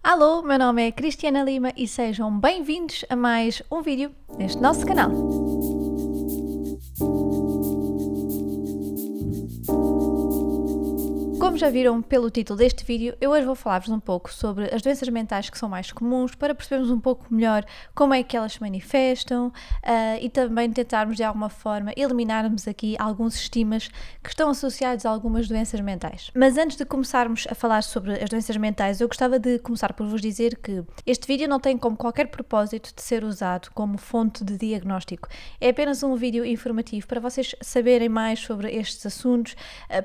Alô, meu nome é Cristiana Lima e sejam bem-vindos a mais um vídeo neste nosso canal. Como já viram pelo título deste vídeo, eu hoje vou falar-vos um pouco sobre as doenças mentais que são mais comuns, para percebermos um pouco melhor como é que elas se manifestam e também tentarmos de alguma forma eliminarmos aqui alguns estigmas que estão associados a algumas doenças mentais. Mas antes de começarmos a falar sobre as doenças mentais, eu gostava de começar por vos dizer que este vídeo não tem como qualquer propósito de ser usado como fonte de diagnóstico. É apenas um vídeo informativo para vocês saberem mais sobre estes assuntos,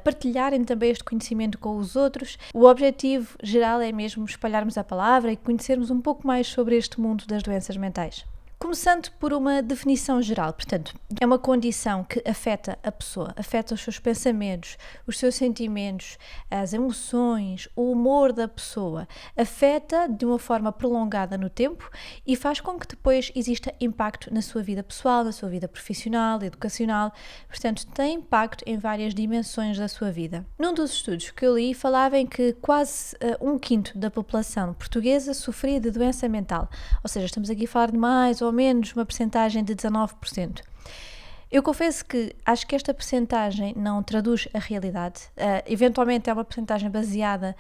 partilharem também este conhecimento com os outros. O objetivo geral é mesmo espalharmos a palavra e conhecermos um pouco mais sobre este mundo das doenças mentais. Começando por uma definição geral, portanto, é uma condição que afeta a pessoa, afeta os seus pensamentos, os seus sentimentos, as emoções, o humor da pessoa, afeta de uma forma prolongada no tempo e faz com que depois exista impacto na sua vida pessoal, na sua vida profissional, educacional, portanto, tem impacto em várias dimensões da sua vida. Num dos estudos que eu li, falava em que quase um quinto da população portuguesa sofria de doença mental, ou seja, estamos aqui a falar de mais ou menos uma percentagem de 19%. Eu confesso que acho que esta percentagem não traduz a realidade. Eventualmente é uma percentagem baseada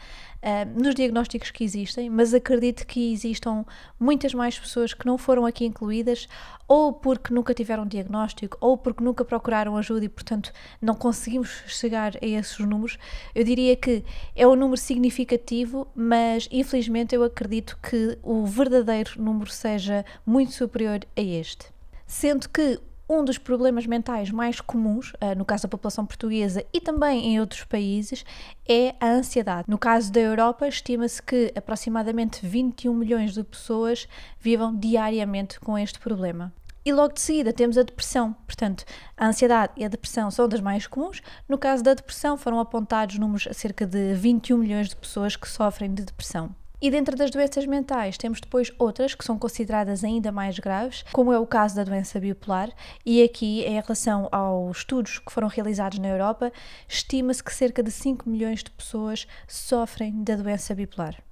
nos diagnósticos que existem, mas acredito que existam muitas mais pessoas que não foram aqui incluídas, ou porque nunca tiveram diagnóstico, ou porque nunca procuraram ajuda e, portanto, não conseguimos chegar a esses números. Eu diria que é um número significativo, mas infelizmente eu acredito que o verdadeiro número seja muito superior a este. Sendo que um dos problemas mentais mais comuns, no caso da população portuguesa e também em outros países, é a ansiedade. No caso da Europa, estima-se que aproximadamente 21 milhões de pessoas vivam diariamente com este problema. E logo de seguida temos a depressão, portanto, a ansiedade e a depressão são das mais comuns. No caso da depressão foram apontados números a cerca de 21 milhões de pessoas que sofrem de depressão. E dentro das doenças mentais temos depois outras que são consideradas ainda mais graves, como é o caso da doença bipolar, e aqui, em relação aos estudos que foram realizados na Europa, estima-se que cerca de 5 milhões de pessoas sofrem da doença bipolar.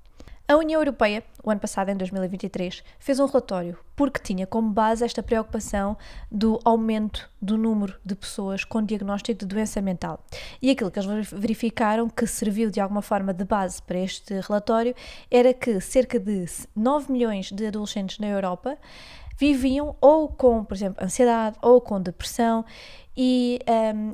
A União Europeia, o ano passado, em 2023, fez um relatório porque tinha como base esta preocupação do aumento do número de pessoas com diagnóstico de doença mental. E aquilo que eles verificaram, que serviu de alguma forma de base para este relatório, era que cerca de 9 milhões de adolescentes na Europa viviam ou com, por exemplo, ansiedade ou com depressão, e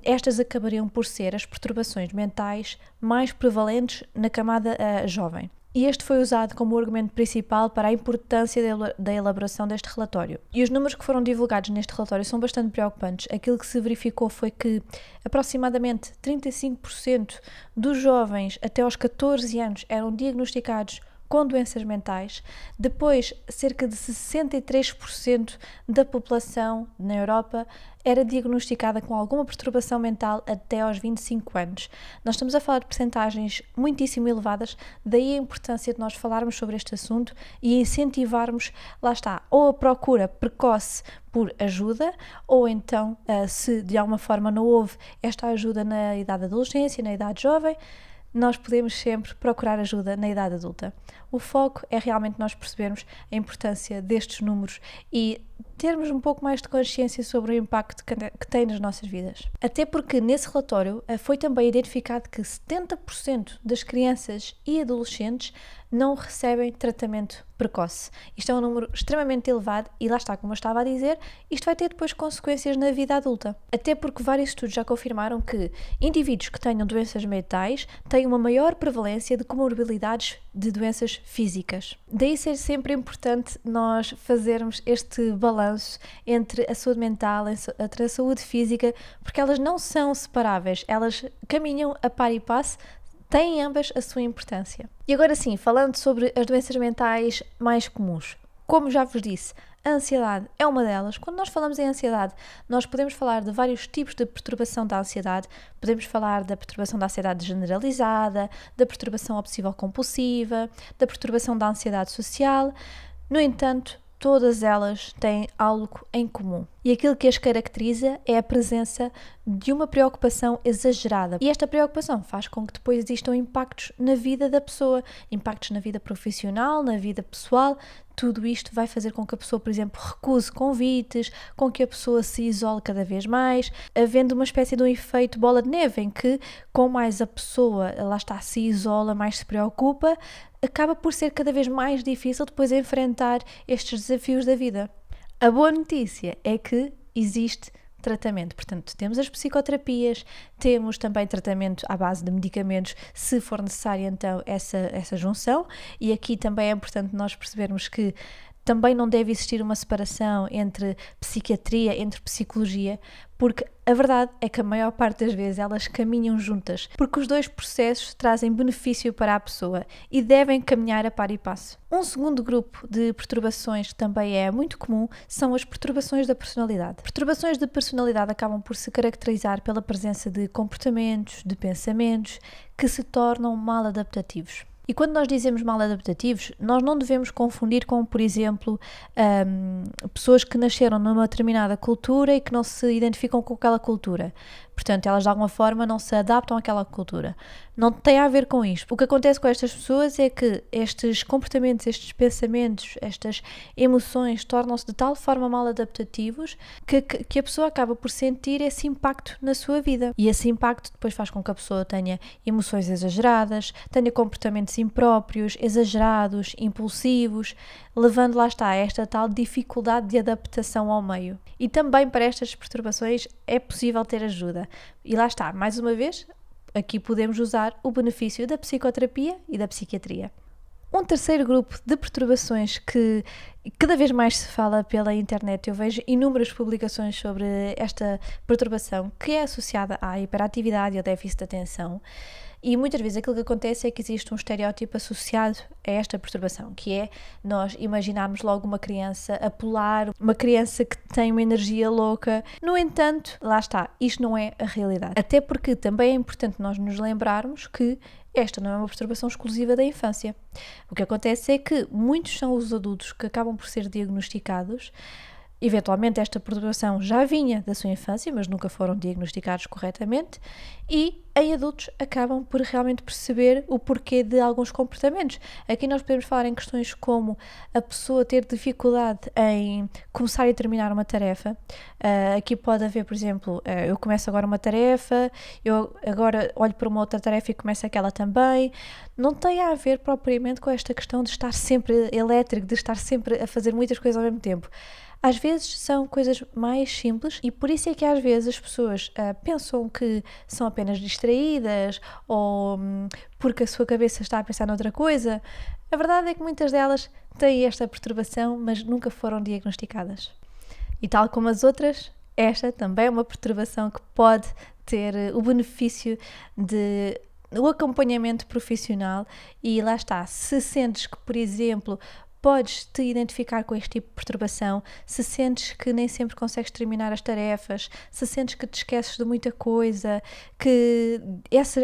estas acabariam por ser as perturbações mentais mais prevalentes na camada jovem. E este foi usado como argumento principal para a importância da elaboração deste relatório. E os números que foram divulgados neste relatório são bastante preocupantes. Aquilo que se verificou foi que aproximadamente 35% dos jovens até aos 14 anos eram diagnosticados com doenças mentais. Depois, cerca de 63% da população na Europa era diagnosticada com alguma perturbação mental até aos 25 anos. Nós estamos a falar de percentagens muitíssimo elevadas, daí a importância de nós falarmos sobre este assunto e incentivarmos, lá está, ou a procura precoce por ajuda, ou então, se de alguma forma não houve esta ajuda na idade da adolescência, na idade jovem, nós podemos sempre procurar ajuda na idade adulta. O foco é realmente nós percebermos a importância destes números e termos um pouco mais de consciência sobre o impacto que tem nas nossas vidas. Até porque nesse relatório foi também identificado que 70% das crianças e adolescentes não recebem tratamento precoce. Isto é um número extremamente elevado e lá está, como eu estava a dizer, isto vai ter depois consequências na vida adulta. Até porque vários estudos já confirmaram que indivíduos que tenham doenças mentais têm uma maior prevalência de comorbilidades de doenças físicas. Daí ser sempre importante nós fazermos este balanço entre a saúde mental, entre a saúde física, porque elas não são separáveis, elas caminham a par e passo, têm ambas a sua importância. E agora sim, falando sobre as doenças mentais mais comuns. Como já vos disse, a ansiedade é uma delas. Quando nós falamos em ansiedade, nós podemos falar de vários tipos de perturbação da ansiedade. Podemos falar da perturbação da ansiedade generalizada, da perturbação obsessivo-compulsiva, da perturbação da ansiedade social. No entanto, todas elas têm algo em comum. e aquilo que as caracteriza é a presença de uma preocupação exagerada. E esta preocupação faz com que depois existam impactos na vida da pessoa, impactos na vida profissional, na vida pessoal. Tudo isto vai fazer com que a pessoa, por exemplo, recuse convites, com que a pessoa se isole cada vez mais, havendo uma espécie de um efeito bola de neve, em que com mais a pessoa, lá está, se isola, mais se preocupa, acaba por ser cada vez mais difícil depois enfrentar estes desafios da vida. A boa notícia é que existe tratamento. Portanto, temos as psicoterapias, temos também tratamento à base de medicamentos, se for necessário então essa junção, e aqui também é importante nós percebermos que também não deve existir uma separação entre psiquiatria, entre psicologia, porque a verdade é que a maior parte das vezes elas caminham juntas, porque os dois processos trazem benefício para a pessoa e devem caminhar a par e passo. Um segundo grupo de perturbações que também é muito comum são as perturbações da personalidade. Perturbações de personalidade acabam por se caracterizar pela presença de comportamentos, de pensamentos que se tornam mal adaptativos. E quando nós dizemos mal adaptativos, nós não devemos confundir com, por exemplo, pessoas que nasceram numa determinada cultura e que não se identificam com aquela cultura. Portanto, elas de alguma forma não se adaptam àquela cultura. Não tem a ver com isto. O que acontece com estas pessoas é que estes comportamentos, estes pensamentos, estas emoções tornam-se de tal forma mal adaptativos que a pessoa acaba por sentir esse impacto na sua vida. E esse impacto depois faz com que a pessoa tenha emoções exageradas, tenha comportamentos impróprios, exagerados, impulsivos, levando lá está a esta tal dificuldade de adaptação ao meio. E também para estas perturbações é possível ter ajuda. E lá está, mais uma vez, aqui podemos usar o benefício da psicoterapia e da psiquiatria. Um terceiro grupo de perturbações que cada vez mais se fala pela internet, eu vejo inúmeras publicações sobre esta perturbação que é associada à hiperatividade e ao déficit de atenção. E muitas vezes aquilo que acontece é que existe um estereótipo associado a esta perturbação, que é nós imaginarmos logo uma criança a pular, uma criança que tem uma energia louca. No entanto, lá está, isto não é a realidade. Até porque também é importante nós nos lembrarmos que esta não é uma perturbação exclusiva da infância. O que acontece é que muitos são os adultos que acabam por ser diagnosticados. Eventualmente esta perturbação já vinha da sua infância, mas nunca foram diagnosticados corretamente, e em adultos acabam por realmente perceber o porquê de alguns comportamentos. Aqui nós podemos falar em questões como a pessoa ter dificuldade em começar e terminar uma tarefa. Aqui pode haver, por exemplo, eu começo agora uma tarefa, eu agora olho para uma outra tarefa e começo aquela também. Não tem a ver propriamente com esta questão de estar sempre elétrico, de estar sempre a fazer muitas coisas ao mesmo tempo. Às vezes são coisas mais simples e por isso é que às vezes as pessoas pensam que são apenas distraídas ou porque a sua cabeça está a pensar noutra coisa. A verdade é que muitas delas têm esta perturbação, mas nunca foram diagnosticadas. E tal como as outras, esta também é uma perturbação que pode ter o benefício de o acompanhamento profissional e lá está, se sentes que, por exemplo, podes te identificar com este tipo de perturbação, se sentes que nem sempre consegues terminar as tarefas, se sentes que te esqueces de muita coisa, que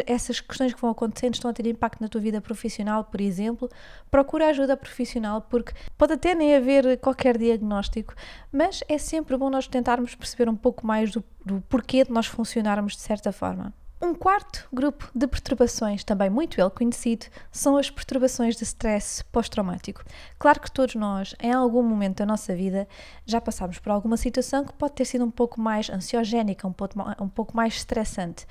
essas questões que vão acontecendo estão a ter impacto na tua vida profissional, por exemplo, procura ajuda profissional, porque pode até nem haver qualquer diagnóstico, mas é sempre bom nós tentarmos perceber um pouco mais do porquê de nós funcionarmos de certa forma. Um quarto grupo de perturbações, também muito ele conhecido, são as perturbações de stress pós-traumático. Claro que todos nós, em algum momento da nossa vida, já passámos por alguma situação que pode ter sido um pouco mais ansiogénica, um pouco mais estressante.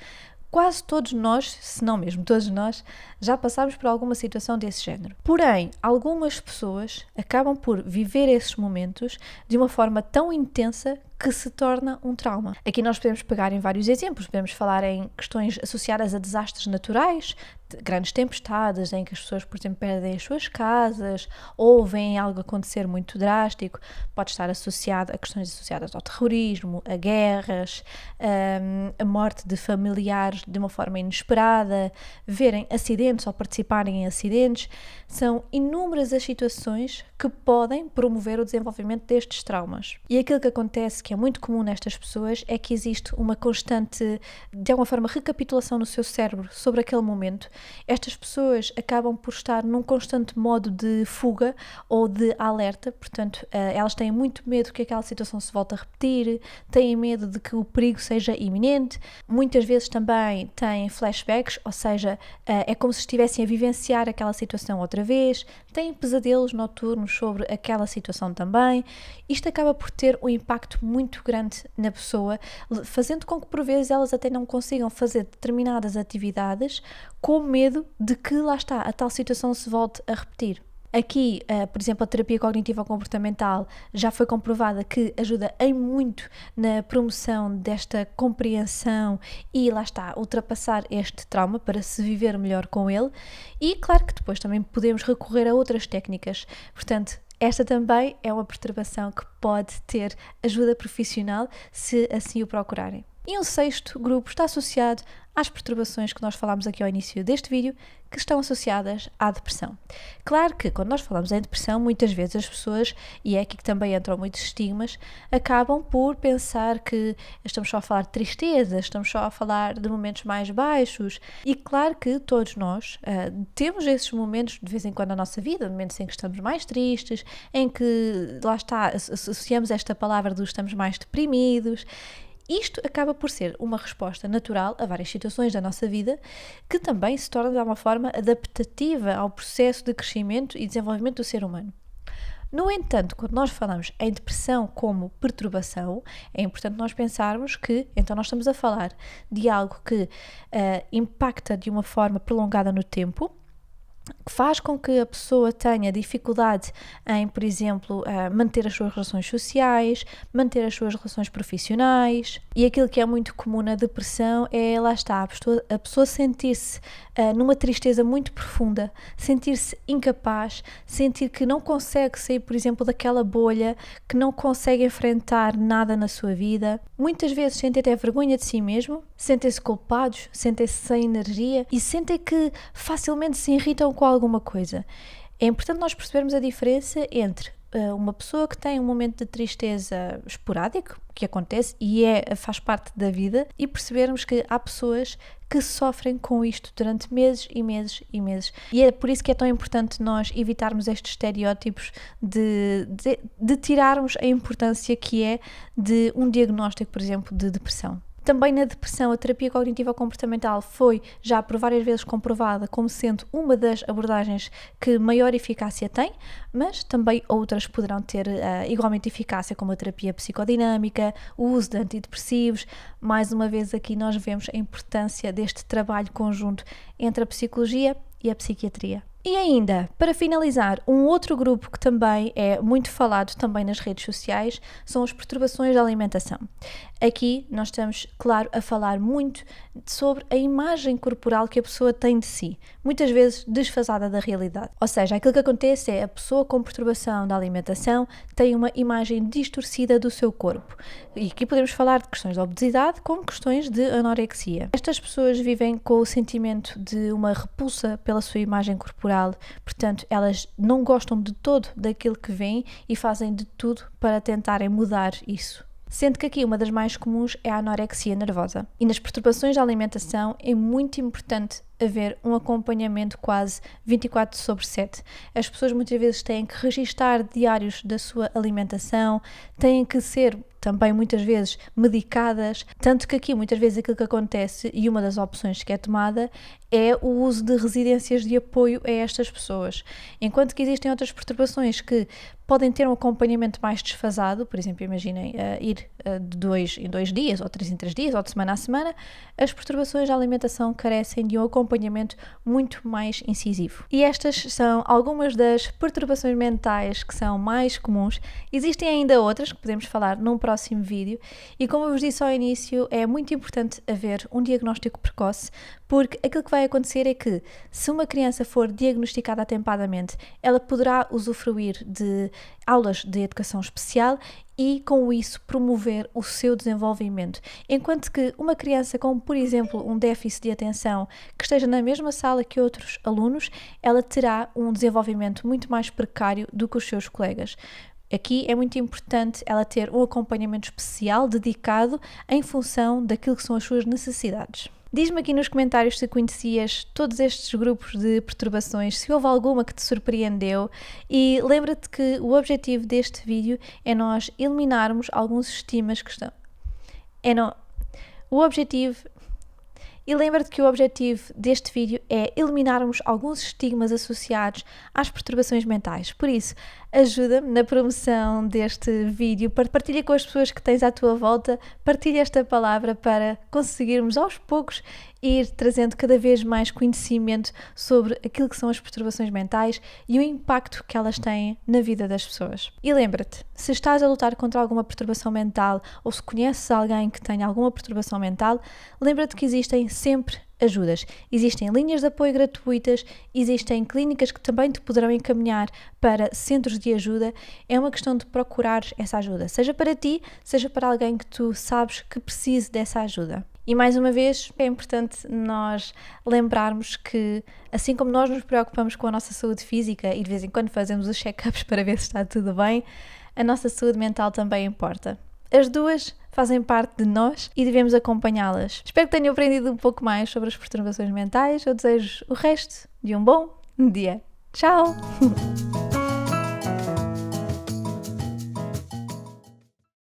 Quase todos nós, se não mesmo todos nós, já passámos por alguma situação desse género. Porém, algumas pessoas acabam por viver esses momentos de uma forma tão intensa que se torna um trauma. Aqui nós podemos pegar em vários exemplos, podemos falar em questões associadas a desastres naturais, grandes tempestades em que as pessoas, por exemplo, perdem as suas casas ou veem algo acontecer muito drástico, pode estar associado a questões associadas ao terrorismo, a guerras, a morte de familiares de uma forma inesperada, verem acidentes ou participarem em acidentes. São inúmeras as situações que podem promover o desenvolvimento destes traumas. E aquilo que acontece, que que é muito comum nestas pessoas é que existe uma constante, de alguma forma, recapitulação no seu cérebro sobre aquele momento. Estas pessoas acabam por estar num constante modo de fuga ou de alerta, portanto, elas têm muito medo que aquela situação se volte a repetir, têm medo de que o perigo seja iminente, muitas vezes também têm flashbacks, ou seja, é como se estivessem a vivenciar aquela situação outra vez, têm pesadelos noturnos sobre aquela situação também. Isto acaba por ter um impacto muito grande na pessoa, fazendo com que por vezes elas até não consigam fazer determinadas atividades com medo de que, lá está, a tal situação se volte a repetir. Aqui, por exemplo, a terapia cognitiva comportamental já foi comprovada que ajuda em muito na promoção desta compreensão e, lá está, ultrapassar este trauma para se viver melhor com ele. E claro que depois também podemos recorrer a outras técnicas. Portanto, esta também é uma perturbação que pode ter ajuda profissional se assim o procurarem. E um sexto grupo está associado às perturbações que nós falámos aqui ao início deste vídeo, que estão associadas à depressão. Claro que quando nós falamos em depressão, muitas vezes as pessoas, e é aqui que também entram muitos estigmas, acabam por pensar que estamos só a falar de tristeza, estamos só a falar de momentos mais baixos, e claro que todos nós temos esses momentos de vez em quando na nossa vida, momentos em que estamos mais tristes, em que, lá está, associamos esta palavra do estamos mais deprimidos. Isto acaba por ser uma resposta natural a várias situações da nossa vida que também se torna de alguma forma adaptativa ao processo de crescimento e desenvolvimento do ser humano. No entanto, quando nós falamos em depressão como perturbação, é importante nós pensarmos que, então nós estamos a falar de algo que impacta de uma forma prolongada no tempo, que faz com que a pessoa tenha dificuldade em, por exemplo, manter as suas relações sociais, manter as suas relações profissionais, e aquilo que é muito comum na depressão é, lá está, a pessoa sentir-se numa tristeza muito profunda, sentir-se incapaz, sentir que não consegue sair, por exemplo, daquela bolha, que não consegue enfrentar nada na sua vida, muitas vezes sentem até vergonha de si mesmo, sentem-se culpados, sentem-se sem energia e sentem que facilmente se irritam com alguma coisa. É importante nós percebermos a diferença entre uma pessoa que tem um momento de tristeza esporádico, que acontece e faz parte da vida, e percebermos que há pessoas que sofrem com isto durante meses e meses e meses. E é por isso que é tão importante nós evitarmos estes estereótipos de tirarmos a importância que é de um diagnóstico, por exemplo, de depressão. Também na depressão, a terapia cognitiva comportamental foi já por várias vezes comprovada como sendo uma das abordagens que maior eficácia tem, mas também outras poderão ter igualmente eficácia, como a terapia psicodinâmica, o uso de antidepressivos. Mais uma vez aqui nós vemos a importância deste trabalho conjunto entre a psicologia e a psiquiatria. E ainda, para finalizar, um outro grupo que também é muito falado também nas redes sociais são as perturbações da alimentação. Aqui nós estamos, claro, a falar muito sobre a imagem corporal que a pessoa tem de si, muitas vezes desfasada da realidade. Ou seja, aquilo que acontece é a pessoa com perturbação da alimentação tem uma imagem distorcida do seu corpo. E aqui podemos falar de questões de obesidade como questões de anorexia. Estas pessoas vivem com o sentimento de uma repulsa pela sua imagem corporal, portanto, elas não gostam de todo daquilo que veem e fazem de tudo para tentarem mudar isso. Sendo que aqui uma das mais comuns é a anorexia nervosa. E nas perturbações da alimentação é muito importante haver um acompanhamento quase 24/7. As pessoas muitas vezes têm que registar diários da sua alimentação, têm que ser também muitas vezes medicadas, tanto que aqui muitas vezes aquilo que acontece e uma das opções que é tomada é o uso de residências de apoio a estas pessoas. Enquanto que existem outras perturbações que podem ter um acompanhamento mais desfasado, por exemplo, imaginem ir de 2 em 2 dias, ou 3 em 3 dias, ou de semana a semana, as perturbações da alimentação carecem de um acompanhamento muito mais incisivo. E estas são algumas das perturbações mentais que são mais comuns. Existem ainda outras que podemos falar num próximo vídeo e, como eu vos disse ao início, é muito importante haver um diagnóstico precoce, porque aquilo que vai acontecer é que, se uma criança for diagnosticada atempadamente, ela poderá usufruir de aulas de educação especial e, com isso, promover o seu desenvolvimento. Enquanto que uma criança com, por exemplo, um déficit de atenção, que esteja na mesma sala que outros alunos, ela terá um desenvolvimento muito mais precário do que os seus colegas. Aqui é muito importante ela ter um acompanhamento especial, dedicado, em função daquilo que são as suas necessidades. Diz-me aqui nos comentários se conhecias todos estes grupos de perturbações, se houve alguma que te surpreendeu, e lembra-te que o objetivo deste vídeo é nós eliminarmos alguns estigmas que estão... E lembra-te que o objetivo deste vídeo é eliminarmos alguns estigmas associados às perturbações mentais. Por isso, ajuda-me na promoção deste vídeo, partilha com as pessoas que tens à tua volta, partilha esta palavra para conseguirmos aos poucos ir trazendo cada vez mais conhecimento sobre aquilo que são as perturbações mentais e o impacto que elas têm na vida das pessoas. E lembra-te, se estás a lutar contra alguma perturbação mental ou se conheces alguém que tenha alguma perturbação mental, lembra-te que existem sempre ajudas. Existem linhas de apoio gratuitas, existem clínicas que também te poderão encaminhar para centros de ajuda. É uma questão de procurar essa ajuda, seja para ti, seja para alguém que tu sabes que precise dessa ajuda. E mais uma vez, é importante nós lembrarmos que, assim como nós nos preocupamos com a nossa saúde física e de vez em quando fazemos os check-ups para ver se está tudo bem, a nossa saúde mental também importa. As duas fazem parte de nós e devemos acompanhá-las. Espero que tenham aprendido um pouco mais sobre as perturbações mentais. Eu desejo o resto de um bom dia. Tchau!